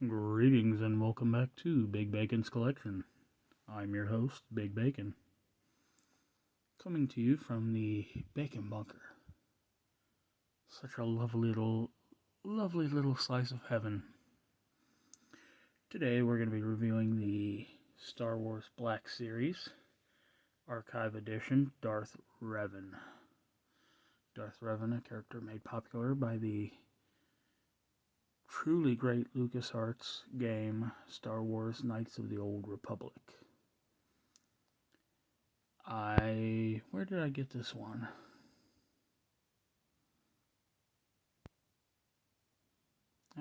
Greetings and welcome back to Big Bacon's Collection. I'm your host, Big Bacon, coming to you from the Bacon Bunker. Such a lovely little slice of heaven. Today we're going to be reviewing the Star Wars Black Series Archive Edition, Darth Revan. Darth Revan, a character made popular by the truly great LucasArts game, Star Wars Knights of the Old Republic. Where did I get this one?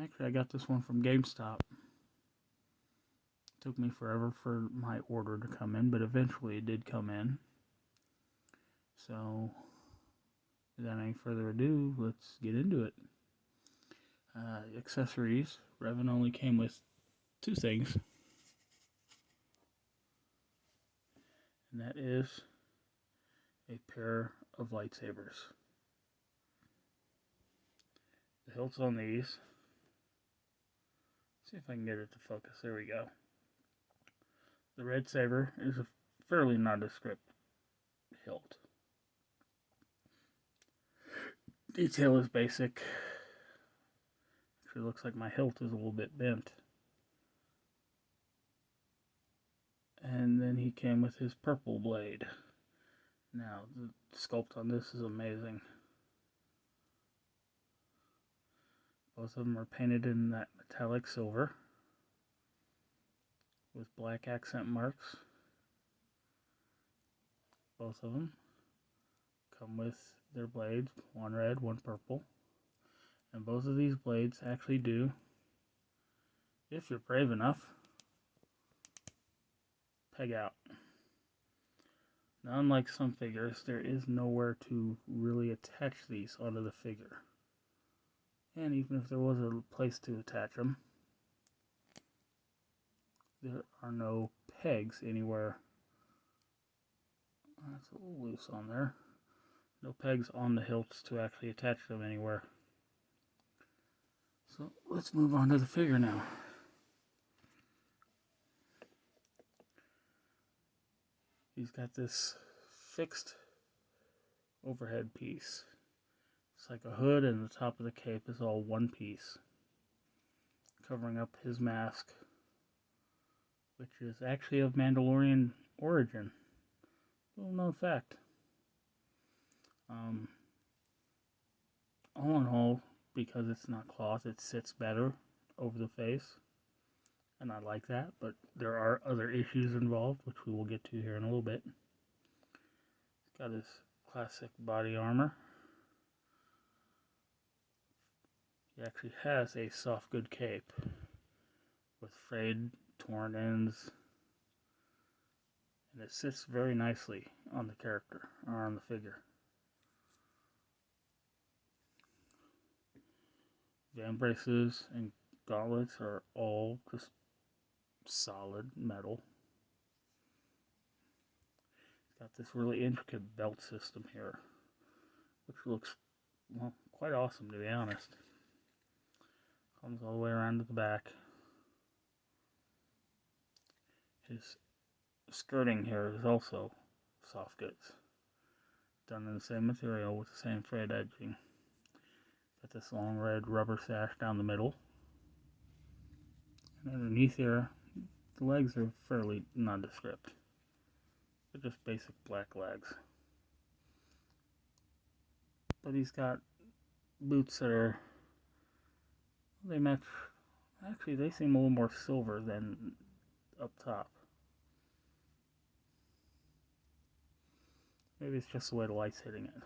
Actually, I got this one from GameStop. It took me forever for my order to come in, but eventually it did come in. So, without any further ado, let's get into it. Accessories. Revan only came with two things. And that is a pair of lightsabers. The hilts on these. See if I can get it to focus. There we go. The red saber is a fairly nondescript hilt. Detail is basic. Actually looks like my hilt is a little bit bent. And then he came with his purple blade. Now, the sculpt on this is amazing. Both of them are painted in that metallic silver with black accent marks. Both of them come with their blades, one red, one purple. And both of these blades actually do, if you're brave enough, peg out. Now, unlike some figures, there is nowhere to really attach these onto the figure. And even if there was a place to attach them, there are no pegs anywhere. That's a little loose on there. No pegs on the hilts to actually attach them anywhere. So let's move on to the figure now. He's got this fixed overhead piece. It's like a hood, and the top of the cape is all one piece, covering up his mask, which is actually of Mandalorian origin. Little known fact. All in all, because it's not cloth, it sits better over the face, and I like that, but there are other issues involved, which we will get to here in a little bit. He's got his classic body armor. He actually has a soft good cape with frayed, torn ends, and it sits very nicely on the character, or on the figure. Van braces and gauntlets are all just solid metal. It's got this really intricate belt system here, which looks, well, quite awesome, to be honest. Comes all the way around to the back. His skirting here is also soft goods, done in the same material with the same frayed edging. Got this long red rubber sash down the middle. And underneath here, the legs are fairly nondescript. They're just basic black legs. But he's got boots that are, they match, actually they seem a little more silver than up top. Maybe it's just the way the light's hitting it.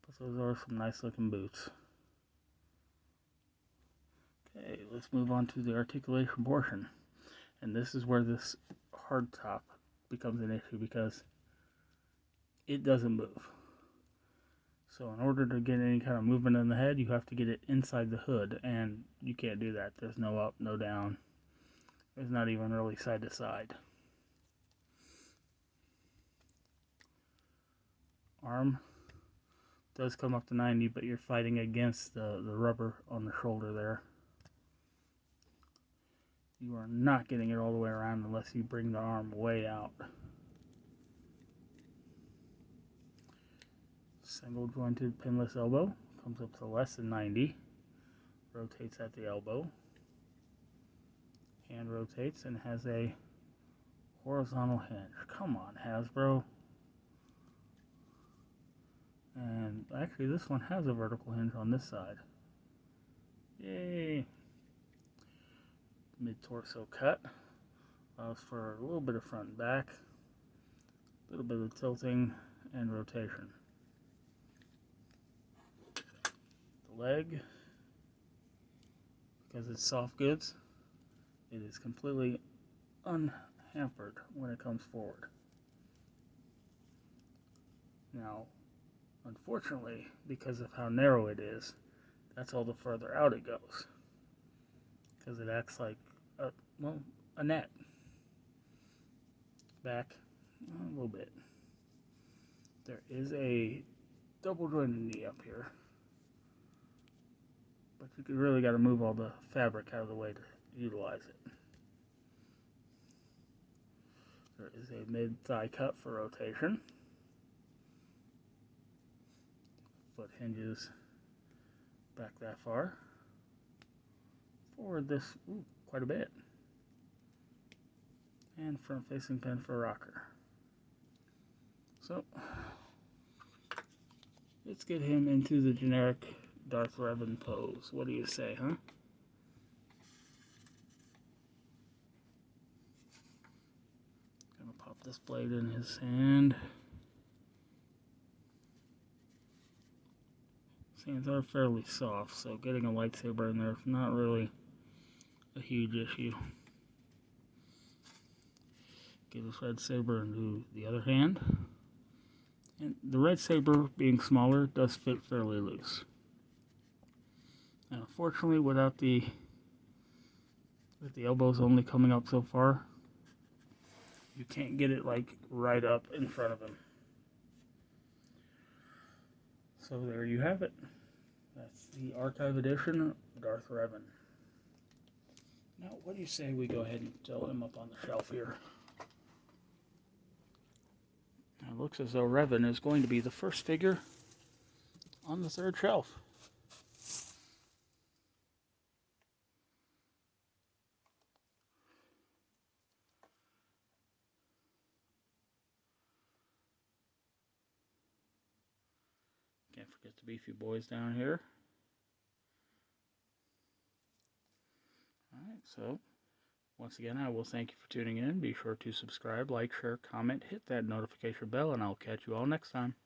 But those are some nice looking boots. Okay, let's move on to the articulation portion. And this is where this hard top becomes an issue, because it doesn't move. So in order to get any kind of movement in the head, you have to get it inside the hood, and you can't do that. There's no up, no down. There's not even really side to side. Arm does come up to 90, but you're fighting against the rubber on the shoulder there. You are not getting it all the way around unless you bring the arm way out. Single jointed pinless elbow comes up to less than 90. Rotates at the elbow. Hand rotates and has a horizontal hinge. Come on, Hasbro. And actually this one has a vertical hinge on this side. Yay! Mid-torso cut. Allows for a little bit of front and back. A little bit of tilting and rotation. The leg, because it's soft goods, it is completely unhampered when it comes forward. Now, unfortunately, because of how narrow it is, that's all the further out it goes. Because it acts like a net. Back a little bit. There is a double jointed knee up here. But you really got to move all the fabric out of the way to utilize it. There is a mid-thigh cut for rotation. Foot hinges back that far. Forward this quite a bit. And front facing pin for rocker. So let's get him into the generic Darth Revan pose. What do you say, huh? Gonna pop this blade in his hand. His hands are fairly soft, so getting a lightsaber in there is not really a huge issue. Get his red saber into the other hand. And the red saber, being smaller, does fit fairly loose. And unfortunately, with the elbows only coming up so far, you can't get it like right up in front of him. So there you have it. That's the Archive Edition of Darth Revan. Now, what do you say we go ahead and throw him up on the shelf here? It looks as though Revan is going to be the first figure on the third shelf. Can't forget the beefy boys down here. Alright, so once again, I will thank you for tuning in. Be sure to subscribe, like, share, comment, hit that notification bell, and I'll catch you all next time.